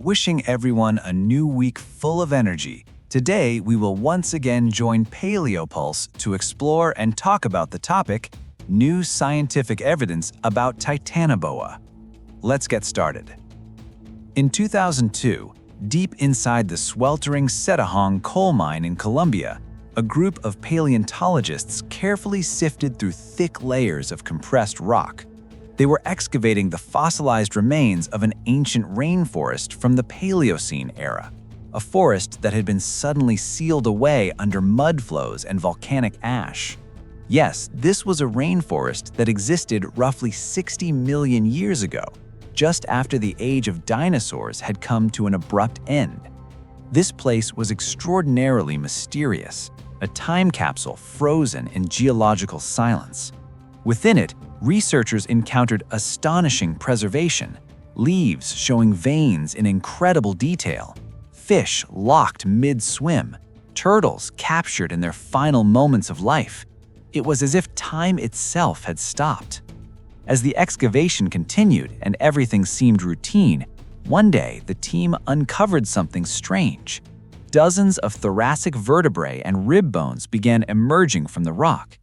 wishing everyone a new week full of energy. Today, we will once again join PaleoPulse to explore and talk about the topic, new scientific evidence about Titanoboa. Let's get started. In 2002, deep inside the sweltering cerrejón coal mine in Colombia, a group of paleontologists carefully sifted through thick layers of compressed rock. They were excavating the fossilized remains of an ancient rainforest from the Paleocene era, a forest that had been suddenly sealed away under mud flows and volcanic ash. Yes, this was a rainforest that existed roughly 60 million years ago, just after the age of dinosaurs had come to an abrupt end. This place was extraordinarily mysterious, a time capsule frozen in geological silence. Within it, researchers encountered astonishing preservation, leaves showing veins in incredible detail, fish locked mid-swim, turtles captured in their final moments of life. It was as if time itself had stopped. As the excavation continued and everything seemed routine, one day the team uncovered something strange. Dozens of thoracic vertebrae and rib bones began emerging from the rock.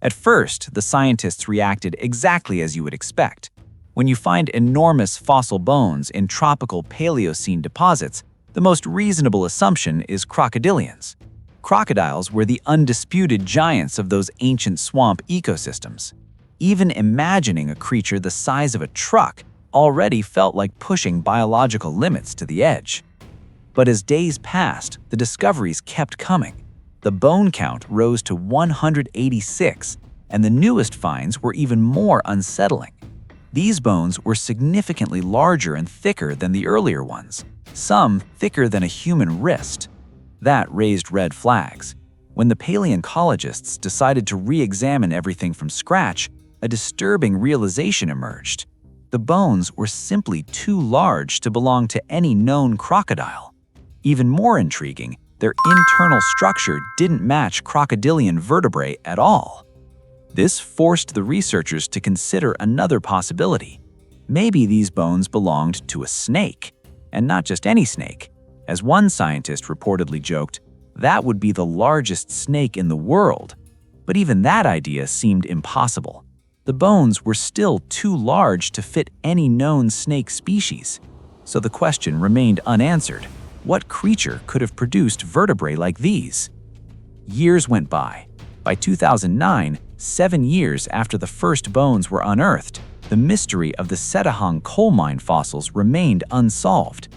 At first, the scientists reacted exactly as you would expect. When you find enormous fossil bones in tropical Paleocene deposits, the most reasonable assumption is crocodilians. Crocodiles were the undisputed giants of those ancient swamp ecosystems. Even imagining a creature the size of a truck already felt like pushing biological limits to the edge. But as days passed, the discoveries kept coming. The bone count rose to 186, and the newest finds were even more unsettling. These bones were significantly larger and thicker than the earlier ones, some thicker than a human wrist. That raised red flags. When the paleontologists decided to re-examine everything from scratch, a disturbing realization emerged. The bones were simply too large to belong to any known crocodile. Even more intriguing, their internal structure didn't match crocodilian vertebrae at all. This forced the researchers to consider another possibility. Maybe these bones belonged to a snake, and not just any snake. As one scientist reportedly joked, that would be the largest snake in the world. But even that idea seemed impossible. The bones were still too large to fit any known snake species. So the question remained unanswered. What creature could have produced vertebrae like these? Years went by. By 2009, 7 years after the first bones were unearthed, the mystery of the cerrejón coal mine fossils remained unsolved.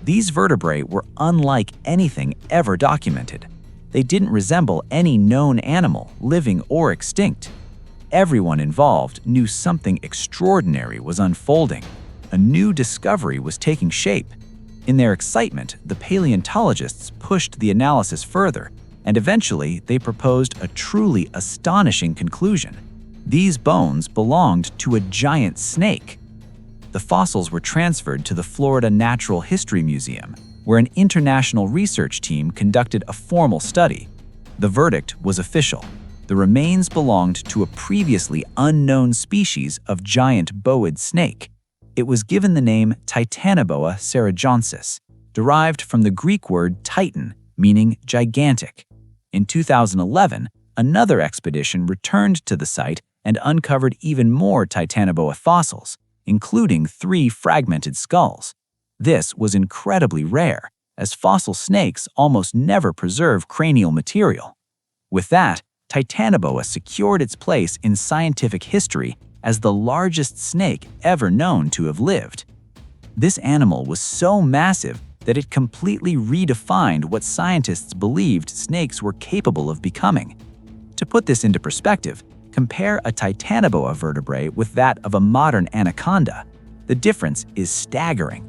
These vertebrae were unlike anything ever documented. They didn't resemble any known animal, living or extinct. Everyone involved knew something extraordinary was unfolding. A new discovery was taking shape. In their excitement, the paleontologists pushed the analysis further, and eventually they proposed a truly astonishing conclusion. These bones belonged to a giant snake. The fossils were transferred to the Florida Natural History Museum, where an international research team conducted a formal study. The verdict was official. The remains belonged to a previously unknown species of giant boid snake. It was given the name Titanoboa cerrejonensis, derived from the Greek word titan, meaning gigantic. In 2011, another expedition returned to the site and uncovered even more Titanoboa fossils, including 3 fragmented skulls. This was incredibly rare, as fossil snakes almost never preserve cranial material. With that, Titanoboa secured its place in scientific history as the largest snake ever known to have lived. This animal was so massive that it completely redefined what scientists believed snakes were capable of becoming. To put this into perspective, compare a Titanoboa vertebrae with that of a modern anaconda. The difference is staggering.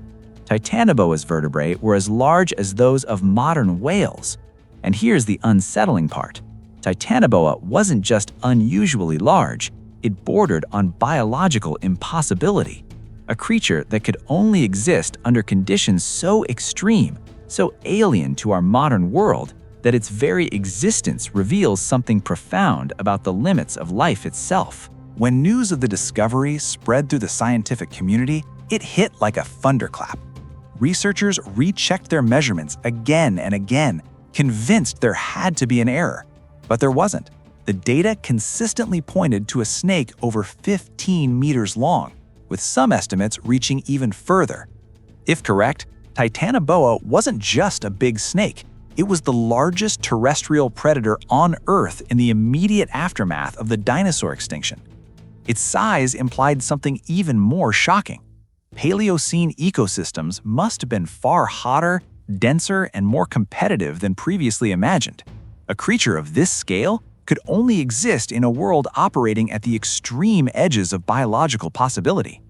Titanoboa's vertebrae were as large as those of modern whales. And here's the unsettling part. Titanoboa wasn't just unusually large, it bordered on biological impossibility. A creature that could only exist under conditions so extreme, so alien to our modern world, that its very existence reveals something profound about the limits of life itself. When news of the discovery spread through the scientific community, it hit like a thunderclap. Researchers rechecked their measurements again and again, convinced there had to be an error. But there wasn't. The data consistently pointed to a snake over 15 meters long, with some estimates reaching even further. If correct, Titanoboa wasn't just a big snake. It was the largest terrestrial predator on Earth in the immediate aftermath of the dinosaur extinction. Its size implied something even more shocking. Paleocene ecosystems must have been far hotter, denser, and more competitive than previously imagined. A creature of this scale could only exist in a world operating at the extreme edges of biological possibility.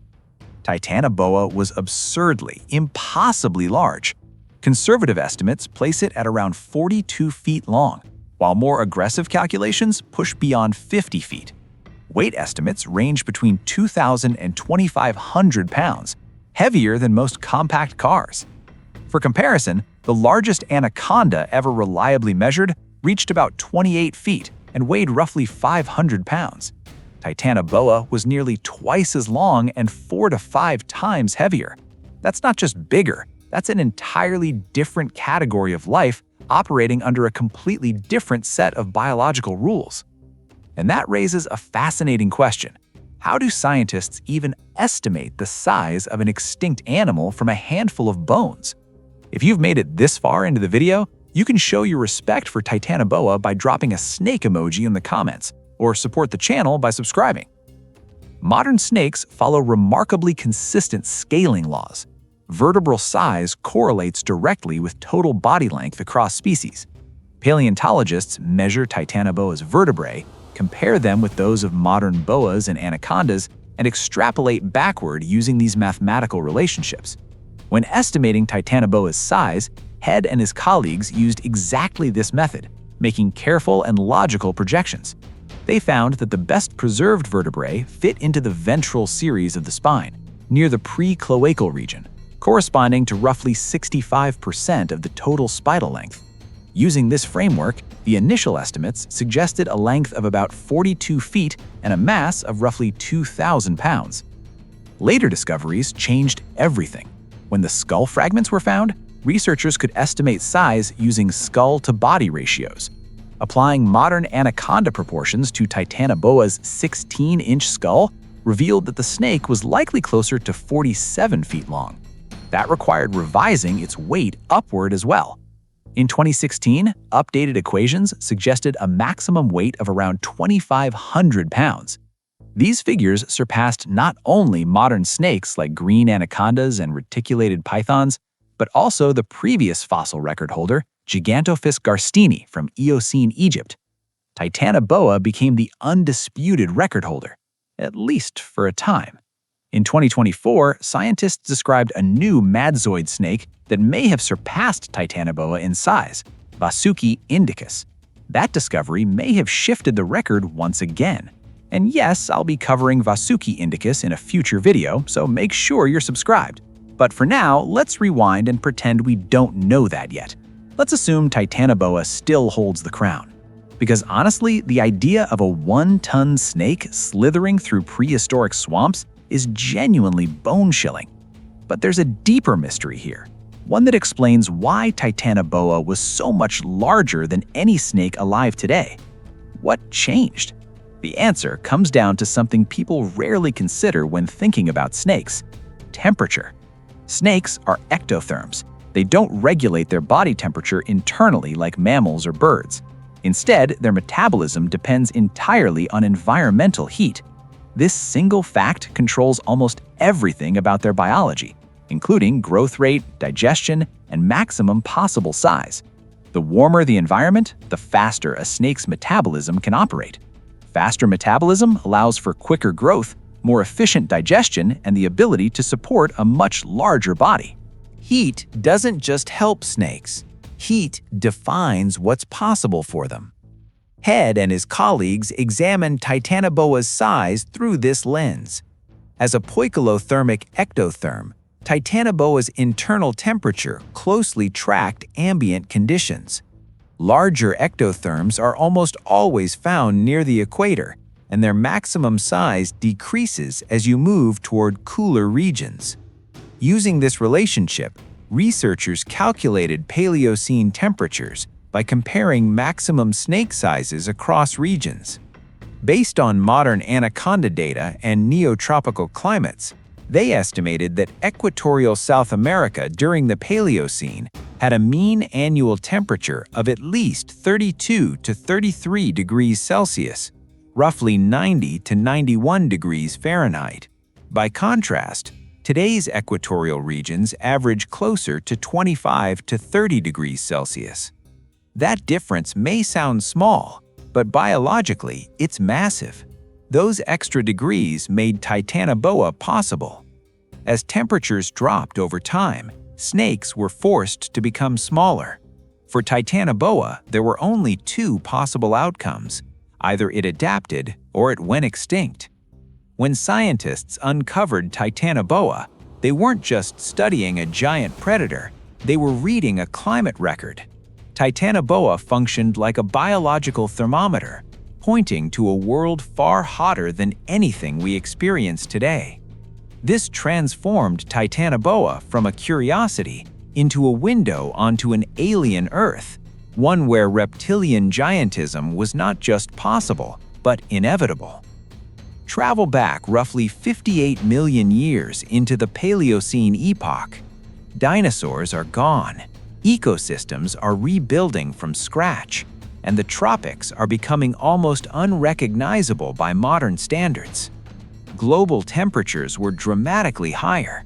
Titanoboa was absurdly, impossibly large. Conservative estimates place it at around 42 feet long, while more aggressive calculations push beyond 50 feet. Weight estimates range between 2,000 and 2,500 pounds, heavier than most compact cars. For comparison, the largest anaconda ever reliably measured reached about 28 feet and weighed roughly 500 pounds. Titanoboa was nearly twice as long and 4 to 5 times heavier. That's not just bigger, that's an entirely different category of life operating under a completely different set of biological rules. And that raises a fascinating question. How do scientists even estimate the size of an extinct animal from a handful of bones? If you've made it this far into the video, you can show your respect for Titanoboa by dropping a snake emoji in the comments, or support the channel by subscribing. Modern snakes follow remarkably consistent scaling laws. Vertebral size correlates directly with total body length across species. Paleontologists measure Titanoboa's vertebrae, compare them with those of modern boas and anacondas, and extrapolate backward using these mathematical relationships. When estimating Titanoboa's size, Head and his colleagues used exactly this method, making careful and logical projections. They found that the best preserved vertebrae fit into the ventral series of the spine, near the pre-cloacal region, corresponding to roughly 65% of the total spinal length. Using this framework, the initial estimates suggested a length of about 42 feet and a mass of roughly 2,000 pounds. Later discoveries changed everything. When the skull fragments were found, researchers could estimate size using skull-to-body ratios. Applying modern anaconda proportions to Titanoboa's 16-inch skull revealed that the snake was likely closer to 47 feet long. That required revising its weight upward as well. In 2016, updated equations suggested a maximum weight of around 2,500 pounds. These figures surpassed not only modern snakes like green anacondas and reticulated pythons, but also the previous fossil record holder, Gigantophis garstini from Eocene Egypt. Titanoboa became the undisputed record holder, at least for a time. In 2024, scientists described a new madzoid snake that may have surpassed Titanoboa in size, Vasuki indicus. That discovery may have shifted the record once again. And yes, I'll be covering Vasuki indicus in a future video, so make sure you're subscribed. But for now, let's rewind and pretend we don't know that yet. Let's assume Titanoboa still holds the crown. Because honestly, the idea of a 1-ton snake slithering through prehistoric swamps is genuinely bone-chilling. But there's a deeper mystery here, one that explains why Titanoboa was so much larger than any snake alive today. What changed? The answer comes down to something people rarely consider when thinking about snakes: temperature. Snakes are ectotherms. They don't regulate their body temperature internally like mammals or birds. Instead, their metabolism depends entirely on environmental heat. This single fact controls almost everything about their biology, including growth rate, digestion, and maximum possible size. The warmer the environment, the faster a snake's metabolism can operate. Faster metabolism allows for quicker growth, more efficient digestion, and the ability to support a much larger body. Heat doesn't just help snakes. Heat defines what's possible for them. Head and his colleagues examined Titanoboa's size through this lens. As a poikilothermic ectotherm, Titanoboa's internal temperature closely tracked ambient conditions. Larger ectotherms are almost always found near the equator, and their maximum size decreases as you move toward cooler regions. Using this relationship, researchers calculated Paleocene temperatures by comparing maximum snake sizes across regions. Based on modern anaconda data and neotropical climates, they estimated that equatorial South America during the Paleocene had a mean annual temperature of at least 32 to 33 degrees Celsius, roughly 90 to 91 degrees Fahrenheit. By contrast, today's equatorial regions average closer to 25 to 30 degrees Celsius. That difference may sound small, but biologically, it's massive. Those extra degrees made Titanoboa possible. As temperatures dropped over time, snakes were forced to become smaller. For Titanoboa, there were only two possible outcomes. Either it adapted or it went extinct. When scientists uncovered Titanoboa, they weren't just studying a giant predator, they were reading a climate record. Titanoboa functioned like a biological thermometer, pointing to a world far hotter than anything we experience today. This transformed Titanoboa from a curiosity into a window onto an alien Earth, one where reptilian giantism was not just possible, but inevitable. Travel back roughly 58 million years into the Paleocene epoch. Dinosaurs are gone. Ecosystems are rebuilding from scratch, and the tropics are becoming almost unrecognizable by modern standards. Global temperatures were dramatically higher.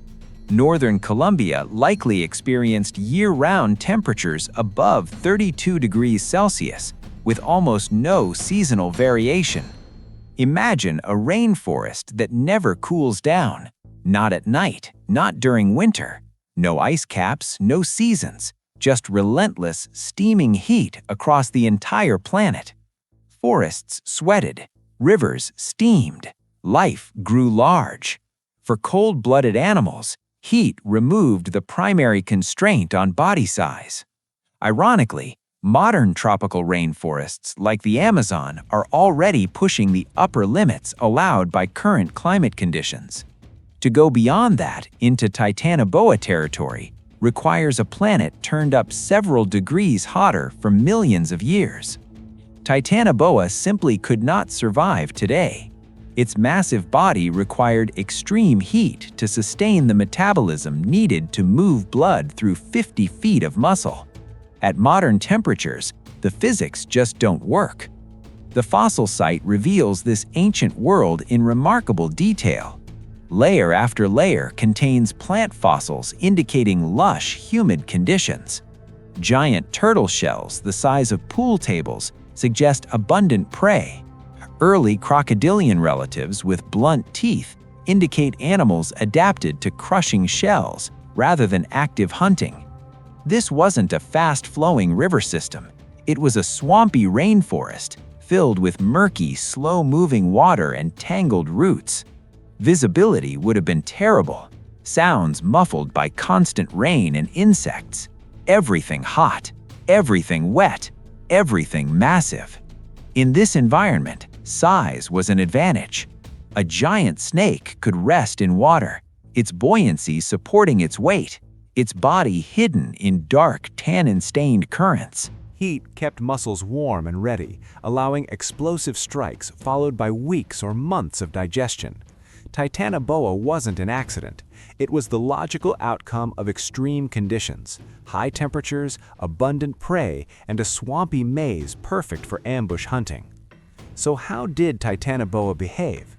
Northern Colombia likely experienced year-round temperatures above 32 degrees Celsius, with almost no seasonal variation. Imagine a rainforest that never cools down, not at night, not during winter. No ice caps, no seasons. Just relentless, steaming heat across the entire planet. Forests sweated, rivers steamed, life grew large. For cold-blooded animals, heat removed the primary constraint on body size. Ironically, modern tropical rainforests like the Amazon are already pushing the upper limits allowed by current climate conditions. To go beyond that into Titanoboa territory requires a planet turned up several degrees hotter for millions of years. Titanoboa simply could not survive today. Its massive body required extreme heat to sustain the metabolism needed to move blood through 50 feet of muscle. At modern temperatures, the physics just don't work. The fossil site reveals this ancient world in remarkable detail. Layer after layer contains plant fossils indicating lush, humid conditions. Giant turtle shells the size of pool tables suggest abundant prey. Early crocodilian relatives with blunt teeth indicate animals adapted to crushing shells rather than active hunting. This wasn't a fast-flowing river system. It was a swampy rainforest filled with murky, slow-moving water and tangled roots. Visibility would have been terrible, sounds muffled by constant rain and insects. Everything hot, everything wet, everything massive. In this environment, size was an advantage. A giant snake could rest in water, its buoyancy supporting its weight, its body hidden in dark, tannin-stained currents. Heat kept muscles warm and ready, allowing explosive strikes followed by weeks or months of digestion. Titanoboa wasn't an accident. It was the logical outcome of extreme conditions: high temperatures, abundant prey, and a swampy maze perfect for ambush hunting. So how did Titanoboa behave?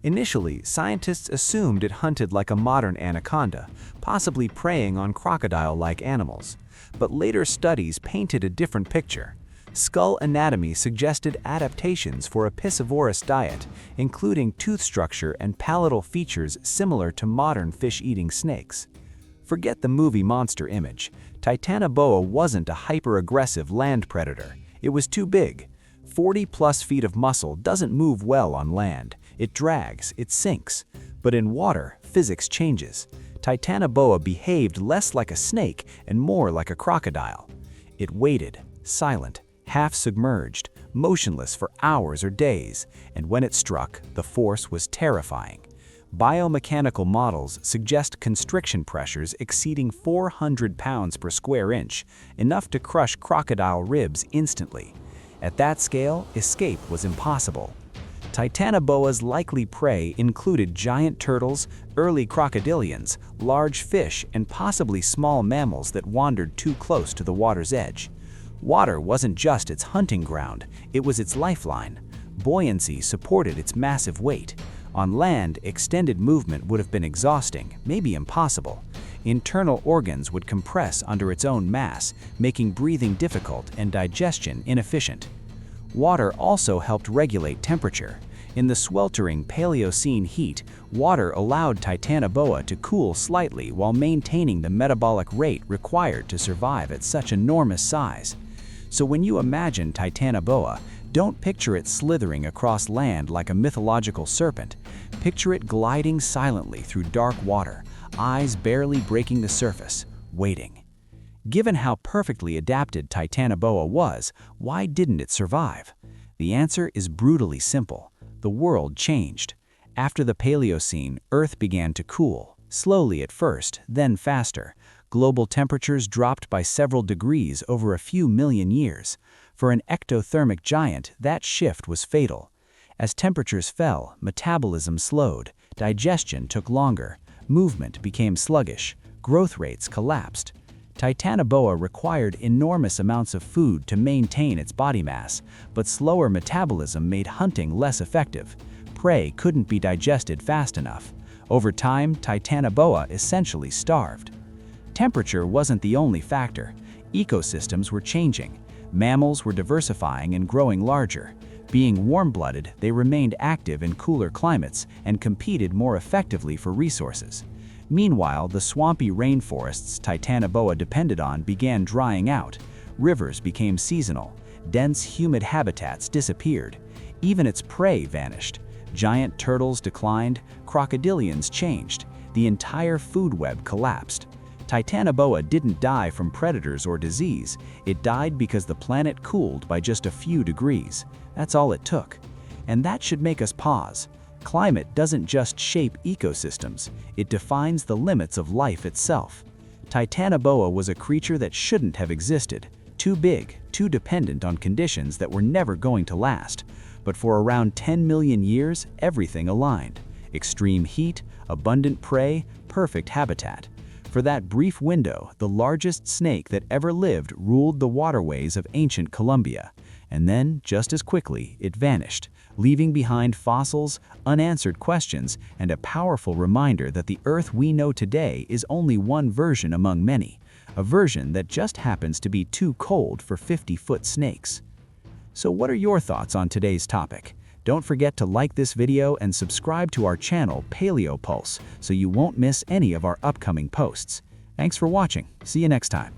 Initially, scientists assumed it hunted like a modern anaconda, possibly preying on crocodile-like animals. But later studies painted a different picture. Skull anatomy suggested adaptations for a piscivorous diet, including tooth structure and palatal features similar to modern fish-eating snakes. Forget the movie monster image. Titanoboa wasn't a hyper-aggressive land predator. It was too big. 40-plus feet of muscle doesn't move well on land. It drags, it sinks. But in water, physics changes. Titanoboa behaved less like a snake and more like a crocodile. It waited, silent, half-submerged, motionless for hours or days, and when it struck, the force was terrifying. Biomechanical models suggest constriction pressures exceeding 400 pounds per square inch, enough to crush crocodile ribs instantly. At that scale, escape was impossible. Titanoboa's likely prey included giant turtles, early crocodilians, large fish, and possibly small mammals that wandered too close to the water's edge. Water wasn't just its hunting ground, it was its lifeline. Buoyancy supported its massive weight. On land, extended movement would have been exhausting, maybe impossible. Internal organs would compress under its own mass, making breathing difficult and digestion inefficient. Water also helped regulate temperature. In the sweltering Paleocene heat, water allowed Titanoboa to cool slightly while maintaining the metabolic rate required to survive at such enormous size. So when you imagine Titanoboa, don't picture it slithering across land like a mythological serpent. Picture it gliding silently through dark water, eyes barely breaking the surface, waiting. Given how perfectly adapted Titanoboa was, why didn't it survive? The answer is brutally simple. The world changed. After the Paleocene, Earth began to cool, slowly at first, then faster. Global temperatures dropped by several degrees over a few million years. For an ectothermic giant, that shift was fatal. As temperatures fell, metabolism slowed, digestion took longer, movement became sluggish, growth rates collapsed. Titanoboa required enormous amounts of food to maintain its body mass, but slower metabolism made hunting less effective. Prey couldn't be digested fast enough. Over time, Titanoboa essentially starved. Temperature wasn't the only factor. Ecosystems were changing. Mammals were diversifying and growing larger. Being warm-blooded, they remained active in cooler climates and competed more effectively for resources. Meanwhile, the swampy rainforests Titanoboa depended on began drying out. Rivers became seasonal. Dense, humid habitats disappeared. Even its prey vanished. Giant turtles declined. Crocodilians changed. The entire food web collapsed. Titanoboa didn't die from predators or disease. It died because the planet cooled by just a few degrees. That's all it took. And that should make us pause. Climate doesn't just shape ecosystems, it defines the limits of life itself. Titanoboa was a creature that shouldn't have existed, too big, too dependent on conditions that were never going to last. But for around 10 million years, everything aligned. Extreme heat, abundant prey, perfect habitat. For that brief window, the largest snake that ever lived ruled the waterways of ancient Colombia. And then, just as quickly, it vanished, leaving behind fossils, unanswered questions, and a powerful reminder that the Earth we know today is only one version among many, a version that just happens to be too cold for 50-foot snakes. So what are your thoughts on today's topic? Don't forget to like this video and subscribe to our channel PaleoPulse so you won't miss any of our upcoming posts. Thanks for watching. See you next time.